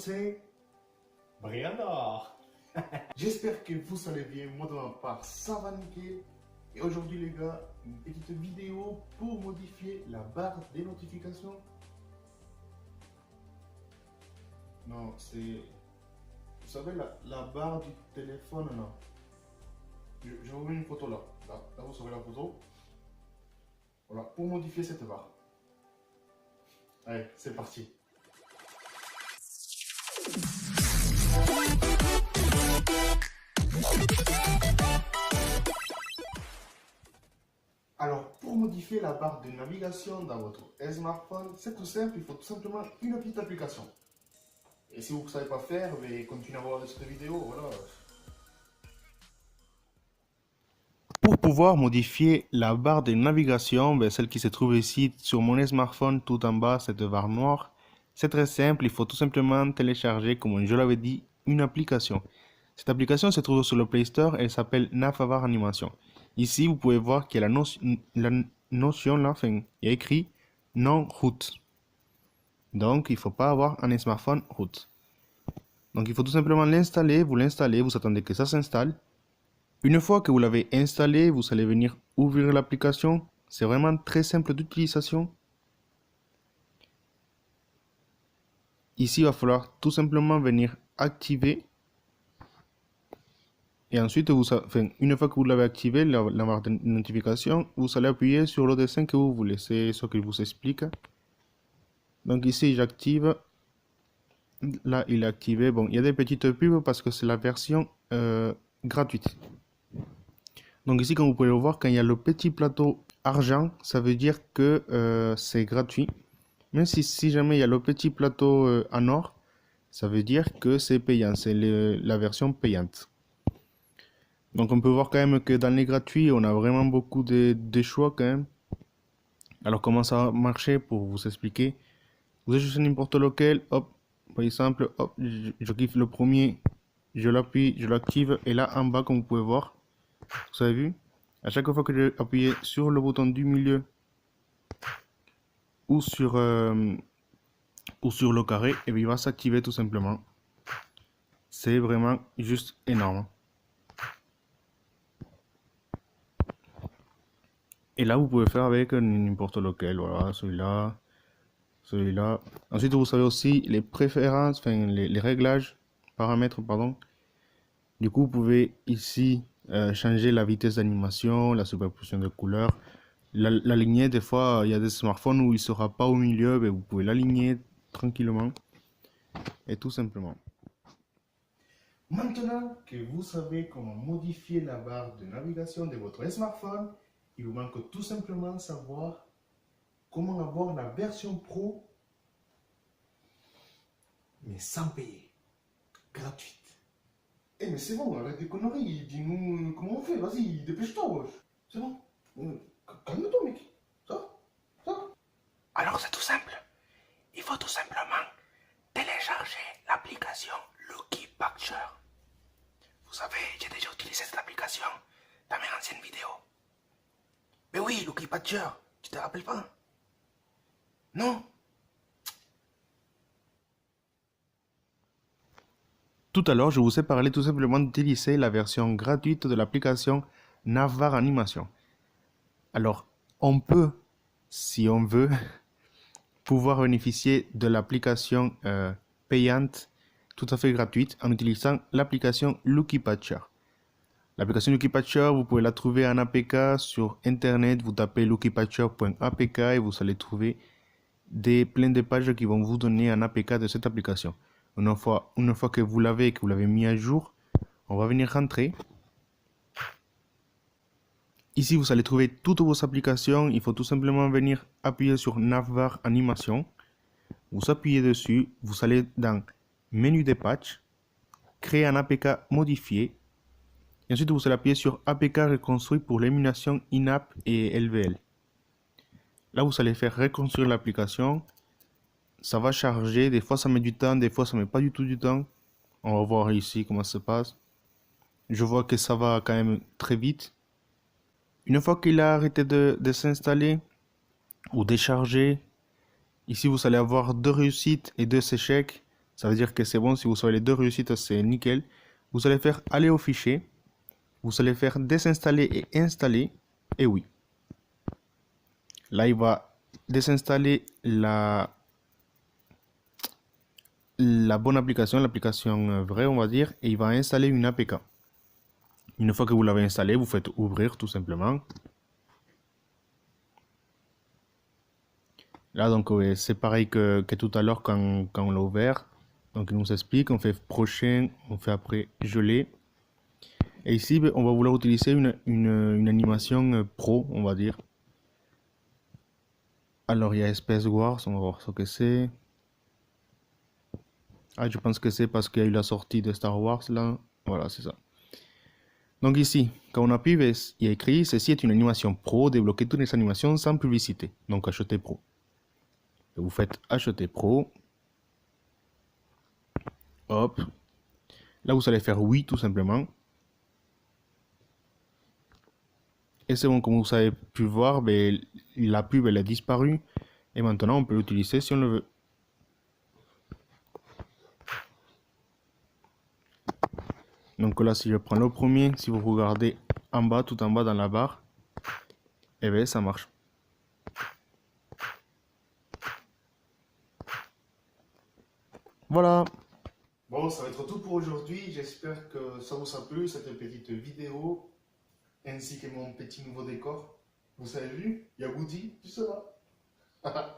c'est Brianda. J'espère que vous allez bien. Moi de ma part, ça va nickel. Et aujourd'hui les gars, une petite vidéo pour modifier la barre des notifications. Non, c'est... Vous savez, la barre du téléphone, non. Je vous mets une photo là. Là, vous savez la photo. Voilà, pour modifier cette barre. Allez, c'est parti. Alors, pour modifier la barre de navigation dans votre smartphone, c'est tout simple, il faut tout simplement une petite application. Et si vous ne savez pas faire, continuez à voir cette vidéo, voilà. Pour pouvoir modifier la barre de navigation, celle qui se trouve ici sur mon smartphone, tout en bas, cette barre noire, c'est très simple, il faut tout simplement télécharger, comme je l'avais dit, une application. Cette application se trouve sur le Play Store, elle s'appelle Nafavar Animation. Ici, vous pouvez voir qu'il y a la notion là, il y a écrit non route. Donc, il ne faut pas avoir un smartphone route. Donc, il faut tout simplement l'installer, vous attendez que ça s'installe. Une fois que vous l'avez installé, vous allez venir ouvrir l'application. C'est vraiment très simple d'utilisation. Ici, il va falloir tout simplement venir activer. Et ensuite, une fois que vous l'avez activé, la barre de notification, vous allez appuyer sur le dessin que vous voulez. C'est ce que je vous explique. Donc ici, j'active. Là, il est activé. Bon, il y a des petites pubs parce que c'est la version gratuite. Donc ici, comme vous pouvez le voir, quand il y a le petit plateau argent, ça veut dire que c'est gratuit. Même si jamais il y a le petit plateau en or, ça veut dire que c'est payant. C'est la version payante. Donc on peut voir quand même que dans les gratuits, on a vraiment beaucoup de choix quand même. Alors comment ça va marcher pour vous expliquer? Vous avez juste n'importe lequel, hop, par exemple, hop, je kiffe le premier, je l'appuie, je l'active, et là en bas, comme vous pouvez voir, vous avez vu, à chaque fois que je appuie sur le bouton du milieu ou sur le carré, et bien il va s'activer tout simplement. C'est vraiment juste énorme. Et là, vous pouvez faire avec n'importe lequel, voilà, celui-là. Ensuite, vous savez aussi les préférences, enfin les réglages, paramètres, pardon. Du coup, vous pouvez ici changer la vitesse d'animation, la superposition de couleurs, l'aligner. Des fois, il y a des smartphones où il ne sera pas au milieu, mais vous pouvez l'aligner tranquillement et tout simplement. Maintenant que vous savez comment modifier la barre de navigation de votre smartphone, il vous manque tout simplement savoir comment avoir la version pro, mais sans payer, gratuite. Eh mais c'est bon, arrête des conneries, dis-nous comment on fait, vas-y, dépêche-toi, wesh. C'est bon, calme-toi mec, ça. Alors c'est tout simple, il faut tout simplement télécharger l'application Lucky Picture. Vous savez, j'ai déjà utilisé cette application dans mes anciennes vidéos. Mais oui, Lucky Picture, tu te rappelles pas? Non? Tout à l'heure, je vous ai parlé tout simplement d'utiliser la version gratuite de l'application Nafavar Animation. Alors, on peut, si on veut, pouvoir bénéficier de l'application payante tout à fait gratuite en utilisant l'application Lucky Patcher. L'application Lucky Patcher, vous pouvez la trouver en APK sur internet, vous tapez luckypatcher.apk et vous allez trouver plein de pages qui vont vous donner un APK de cette application. Une fois que vous l'avez mis à jour, on va venir rentrer. Ici, vous allez trouver toutes vos applications. Il faut tout simplement venir appuyer sur Nafavar Animation. Vous appuyez dessus. Vous allez dans Menu des patchs, créer un APK modifié. Et ensuite, vous allez appuyer sur APK reconstruit pour l'émulation INAP et LVL. Là, vous allez faire reconstruire l'application. Ça va charger. Des fois, ça met du temps. Des fois, ça met pas du tout du temps. On va voir ici comment ça se passe. Je vois que ça va quand même très vite. Une fois qu'il a arrêté de s'installer ou décharger, ici vous allez avoir 2 réussites et 2 échecs. Ça veut dire que c'est bon, si vous avez les deux réussites, c'est nickel. Vous allez faire aller au fichier. Vous allez faire désinstaller et installer. Et oui. Là, il va désinstaller la bonne application, l'application vraie, on va dire, et il va installer une APK. Une fois que vous l'avez installé, vous faites ouvrir tout simplement. Là, donc, c'est pareil que tout à l'heure quand on l'a ouvert. Donc, il nous explique, on fait prochain, on fait après geler. Et ici, on va vouloir utiliser une animation pro, on va dire. Alors, il y a Space Wars, on va voir ce que c'est. Ah, je pense que c'est parce qu'il y a eu la sortie de Star Wars, là. Voilà, c'est ça. Donc ici, quand on appuie, il y a écrit, ceci est une animation pro, débloquer toutes les animations sans publicité. Donc, acheter pro. Et vous faites acheter pro. Hop. Là, vous allez faire oui, tout simplement. Et c'est bon, comme vous avez pu voir, ben, la pub elle a disparu. Et maintenant, on peut l'utiliser si on le veut. Donc là, si je prends le premier, si vous regardez en bas, tout en bas dans la barre, et bien ça marche. Voilà. Bon, ça va être tout pour aujourd'hui. J'espère que ça vous a plu, cette petite vidéo, ainsi que mon petit nouveau décor. Vous avez vu, il y a Woody, tu seras.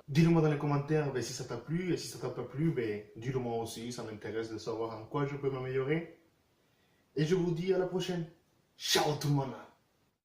Dis-le-moi dans les commentaires si ça t'a plu, et si ça t'a pas plu, dis-le moi aussi, ça m'intéresse de savoir en quoi je peux m'améliorer. Et je vous dis à la prochaine. Ciao tout le monde.